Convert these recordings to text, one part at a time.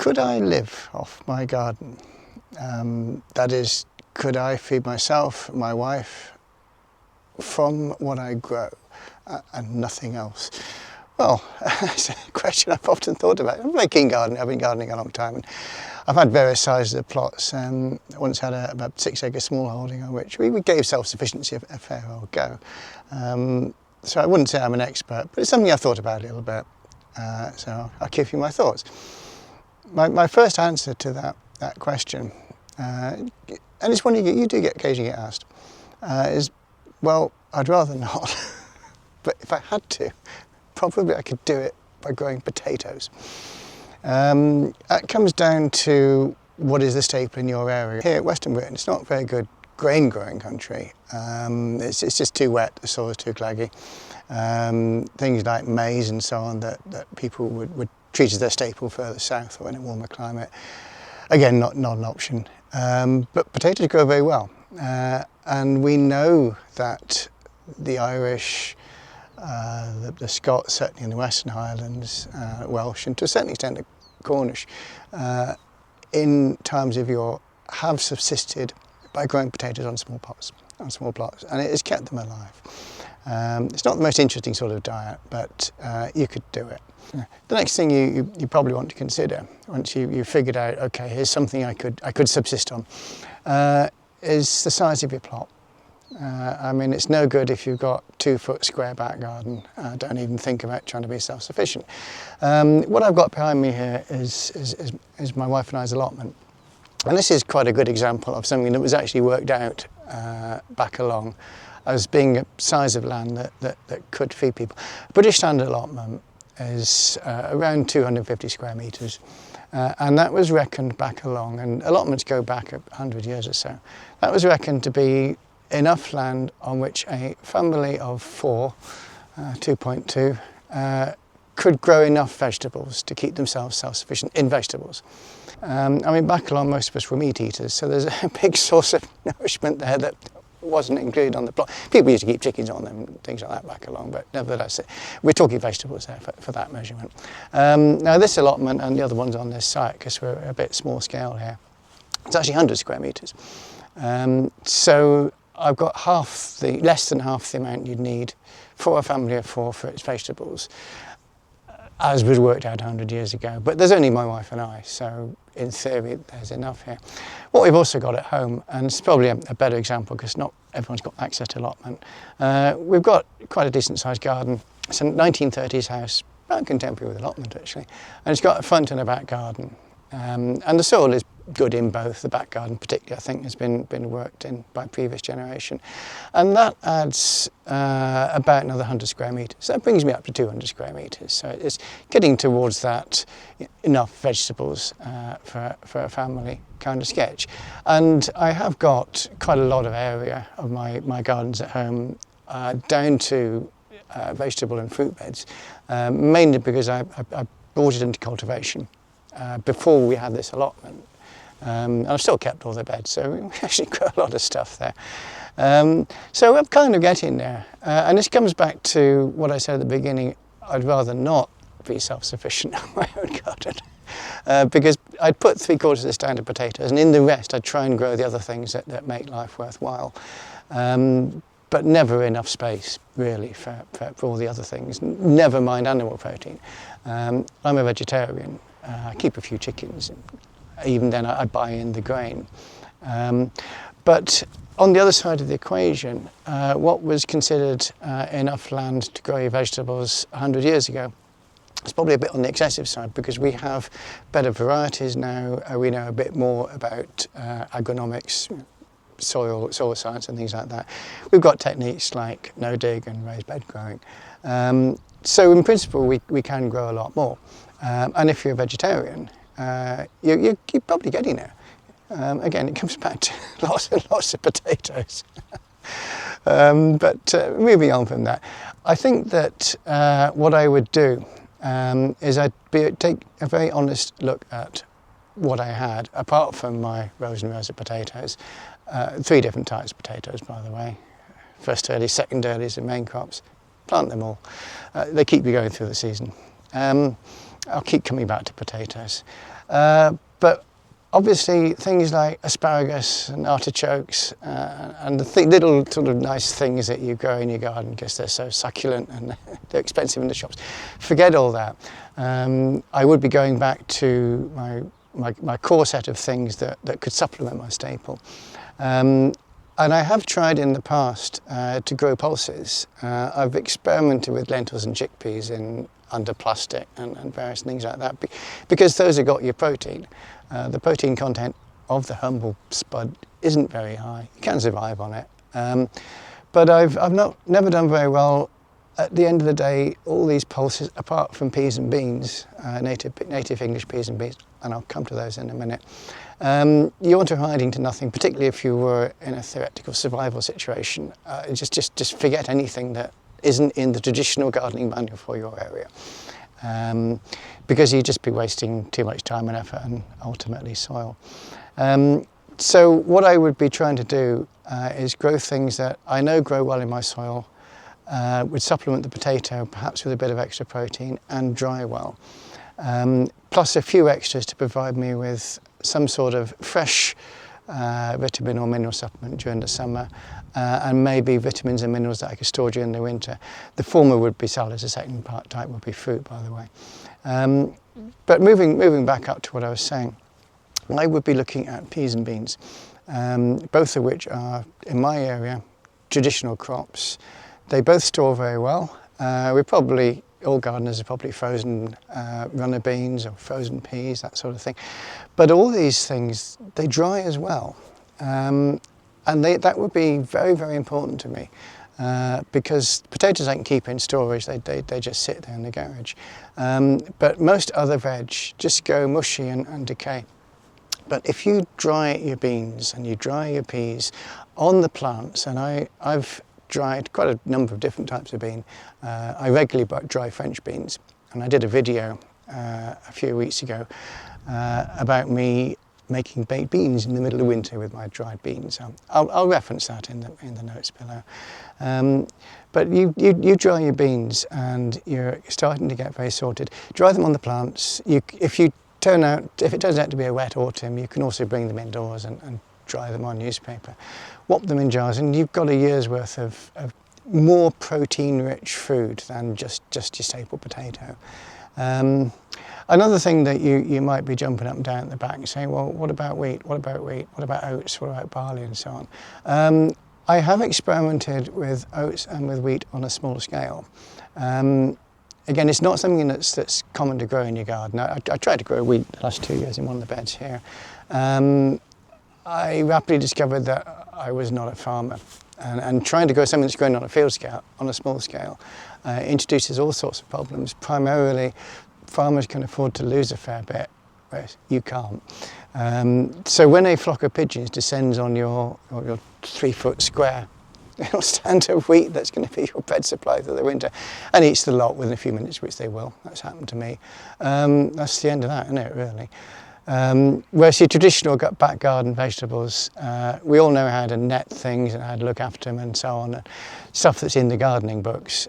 Could I live off my garden? That is, could I feed myself, my wife, from what I grow and nothing else? Well, it's a question I've often thought about. I'm a very keen gardener. I've been gardening a long time, and I've had various sizes of plots. I once had about 6 acre smallholding on which we gave self-sufficiency a fair old go. So I wouldn't say I'm an expert, but it's something I've thought about a little bit. So I'll give you my thoughts. My first answer to that question, and it's one you do occasionally get asked, is, well, I'd rather not. But if I had to, probably I could do it by growing potatoes. That comes down to what is the staple in your area. Here at Western Britain, it's not very good grain growing country. It's just too wet, the soil is too claggy. Things like maize and so on that people would treat as their staple further south or in a warmer climate. Again, not an option. But potatoes grow very well. And we know that the Irish, the Scots, certainly in the Western Highlands, Welsh, and to a certain extent the Cornish, in times of yore, have subsisted by growing potatoes on small plots, and it has kept them alive. It's not the most interesting sort of diet, but you could do it. The next thing you probably want to consider, once you've figured out, okay, here's something I could subsist on, is the size of your plot. I mean, it's no good if you've got 2 foot square back garden. Don't even think about trying to be self-sufficient. What I've got behind me here is my wife and I's allotment. And this is quite a good example of something that was actually worked out back along as being a size of land that could feed people. British standard allotment is around 250 square metres. And that was reckoned back along, and allotments go back 100 years or so. That was reckoned to be enough land on which a family of 4, 2.2, could grow enough vegetables to keep themselves self-sufficient in vegetables. I mean, back along, most of us were meat eaters, so there's a big source of nourishment there that wasn't included on the plot. People used to keep chickens on them, things like that back along, but nevertheless, we're talking vegetables there for that measurement. Now this allotment and the other ones on this site, because we're a bit small scale here, it's actually 100 square metres. So I've got less than half the amount you'd need for a family of 4 for its vegetables, as was worked out 100 years ago. But there's only my wife and I, so in theory there's enough here. What we've also got at home, and it's probably a better example because not everyone's got access to allotment, we've got quite a decent sized garden. It's a 1930s house, about contemporary with allotment actually, and it's got a front and a back garden. And the soil is good in both. The back garden particularly, I think, has been worked in by previous generation. And that adds about another 100 square metres. So that brings me up to 200 square metres. So it's getting towards that enough vegetables for a family kind of sketch. And I have got quite a lot of area of my gardens at home down to vegetable and fruit beds, mainly because I brought it into cultivation before we had this allotment. And I've still kept all the beds, so we actually grow a lot of stuff there. So I'm kind of getting there. And this comes back to what I said at the beginning, I'd rather not be self-sufficient on my own garden. Because I'd put 3/4 of this down to potatoes, and in the rest I'd try and grow the other things that make life worthwhile. But never enough space, really, for all the other things, never mind animal protein. I'm a vegetarian. I keep a few chickens. Even then I buy in the grain. But on the other side of the equation, what was considered enough land to grow your vegetables 100 years ago, it's probably a bit on the excessive side because we have better varieties now. We know a bit more about agronomics, soil science and things like that. We've got techniques like no-dig and raised bed growing. So in principle we can grow a lot more. And if you're a vegetarian, you're probably getting there. Again, it comes back to lots and lots of potatoes. But moving on from that, I think that what I would do is take a very honest look at what I had, apart from my rows and rows of potatoes. 3 different types of potatoes, by the way. First earlies, second earlies and main crops. Plant them all. They keep you going through the season. I'll keep coming back to potatoes. But obviously things like asparagus and artichokes and the little sort of nice things that you grow in your garden because they're so succulent and they're expensive in the shops. Forget all that. I would be going back to my core set of things that could supplement my staple. And I have tried in the past to grow pulses. I've experimented with lentils and chickpeas under plastic and various things like that because those have got your protein. The protein content of the humble spud isn't very high. You can survive on it. But I've never done very well. At the end of the day, all these pulses, apart from peas and beans, native English peas and beans, and I'll come to those in a minute, you want to hiding to nothing, particularly if you were in a theoretical survival situation. Just forget anything that isn't in the traditional gardening manual for your area, because you'd just be wasting too much time and effort and ultimately soil. So what I would be trying to do is grow things that I know grow well in my soil, would supplement the potato perhaps with a bit of extra protein and dry well, plus a few extras to provide me with some sort of fresh vitamin or mineral supplement during the summer, and maybe vitamins and minerals that I could store during the winter. The former would be salads, the second type would be fruit, by the way. But moving back up to what I was saying, I would be looking at peas and beans, both of which are, in my area, traditional crops. They both store very well. All gardeners are probably frozen runner beans or frozen peas, that sort of thing. But all these things, they dry as well. And that would be very, very important to me, because potatoes I can keep in storage, they just sit there in the garage. But most other veg just go mushy and decay. But if you dry your beans and you dry your peas on the plants, and I've dried quite a number of different types of bean. I regularly dry French beans, and I did a video a few weeks ago about me making baked beans in the middle of winter with my dried beans. I'll reference that in the notes below. But you dry your beans and you're starting to get very sorted. Dry them on the plants. If it turns out to be a wet autumn, you can also bring them indoors and dry them on newspaper. Whop them in jars, and you've got a year's worth of more protein-rich food than just your staple potato. Another thing that you might be jumping up and down at the back and saying, well, what about wheat? What about wheat? What about oats? What about barley and so on? I have experimented with oats and with wheat on a small scale. Again, it's not something that's common to grow in your garden. I tried to grow wheat the last 2 years in one of the beds here. I rapidly discovered that I was not a farmer, and trying to grow something that's grown on a field scale, on a small scale, introduces all sorts of problems. Primarily, farmers can afford to lose a fair bit, whereas you can't. So when a flock of pigeons descends on your 3-foot square, it'll stand a wheat that's going to be your bed supply through the winter, and eats the lot within a few minutes, which they will. That's happened to me. That's the end of that, isn't it, really? Whereas your traditional back garden vegetables, we all know how to net things and how to look after them and so on, stuff that's in the gardening books.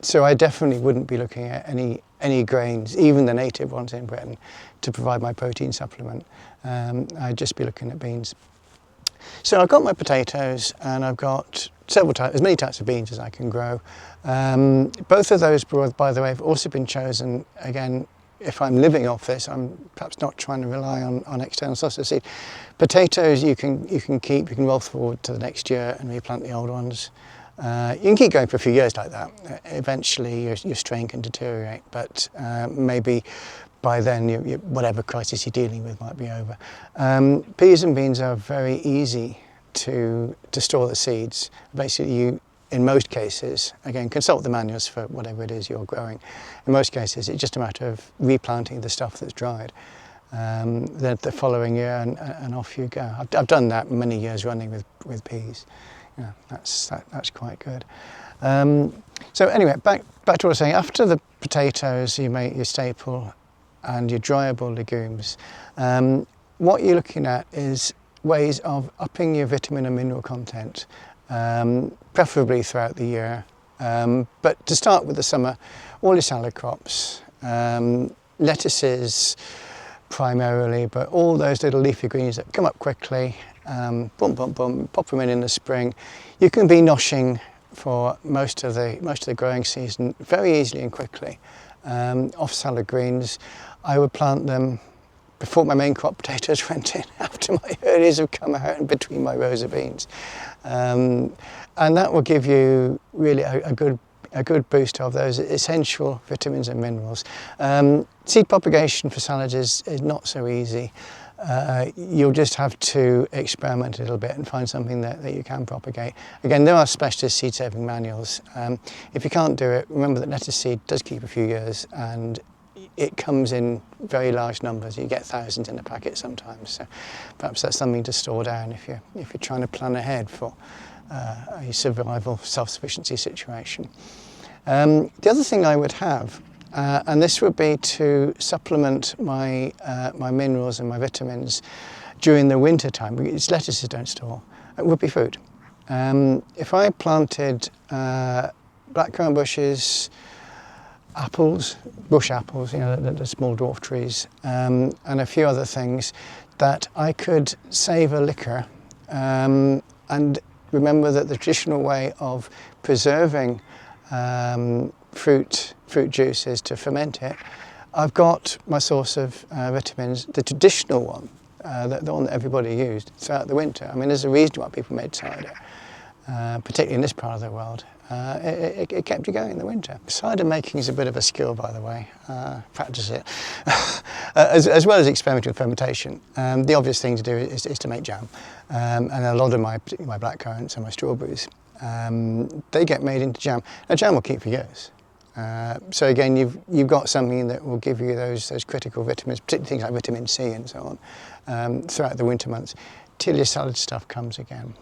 So I definitely wouldn't be looking at any grains, even the native ones in Britain, to provide my protein supplement. I'd just be looking at beans. So I've got my potatoes, and I've got as many types of beans as I can grow. Both of those, by the way, have also been chosen, again, if I'm living off this, I'm perhaps not trying to rely on external sources of seed. Potatoes you can keep, you can roll forward to the next year and replant the old ones. You can keep going for a few years like that. Eventually your strain can deteriorate, but maybe by then whatever crisis you're dealing with might be over. Peas and beans are very easy to store the seeds. Basically, in most cases, again, consult the manuals for whatever it is you're growing. In most cases, it's just a matter of replanting the stuff that's dried. The following year, and off you go. I've done that many years running with peas. Yeah, that's quite good. So anyway, back to what I was saying. After the potatoes, you make your staple and your dryable legumes. What you're looking at is ways of upping your vitamin and mineral content, preferably throughout the year. But to start with the summer, all your salad crops, lettuces primarily, but all those little leafy greens that come up quickly, boom, boom, boom, pop them in the spring. You can be noshing for most of the growing season very easily and quickly. Off salad greens, I would plant them before my main crop potatoes went in, after my earlies have come out and between my rows of beans. And that will give you really a good boost of those essential vitamins and minerals. Seed propagation for salads is not so easy. You'll just have to experiment a little bit and find something that you can propagate. Again, there are specialist seed saving manuals. If you can't do it, remember that lettuce seed does keep a few years, and it comes in very large numbers. You get thousands in a packet sometimes, so perhaps that's something to store down if you're trying to plan ahead for a survival self-sufficiency situation. The other thing I would have, and this would be to supplement my minerals and my vitamins during the winter time, because lettuces don't store, it would be food. If I planted blackcurrant bushes, apples, bush apples, you know, the small dwarf trees, and a few other things, that I could save a liquor, and remember that the traditional way of preserving fruit juice is to ferment it. I've got my source of vitamins, the traditional one, the one that everybody used throughout the winter. I mean, there's a reason why people made cider, particularly in this part of the world. It kept you going in the winter. Cider making is a bit of a skill, by the way. Practice it. as well as experimenting with fermentation. The obvious thing to do is to make jam. And a lot of particularly my blackcurrants and my strawberries, they get made into jam. Now, jam will keep for years. So again, you've got something that will give you those critical vitamins, particularly things like vitamin C and so on, throughout the winter months, till your salad stuff comes again.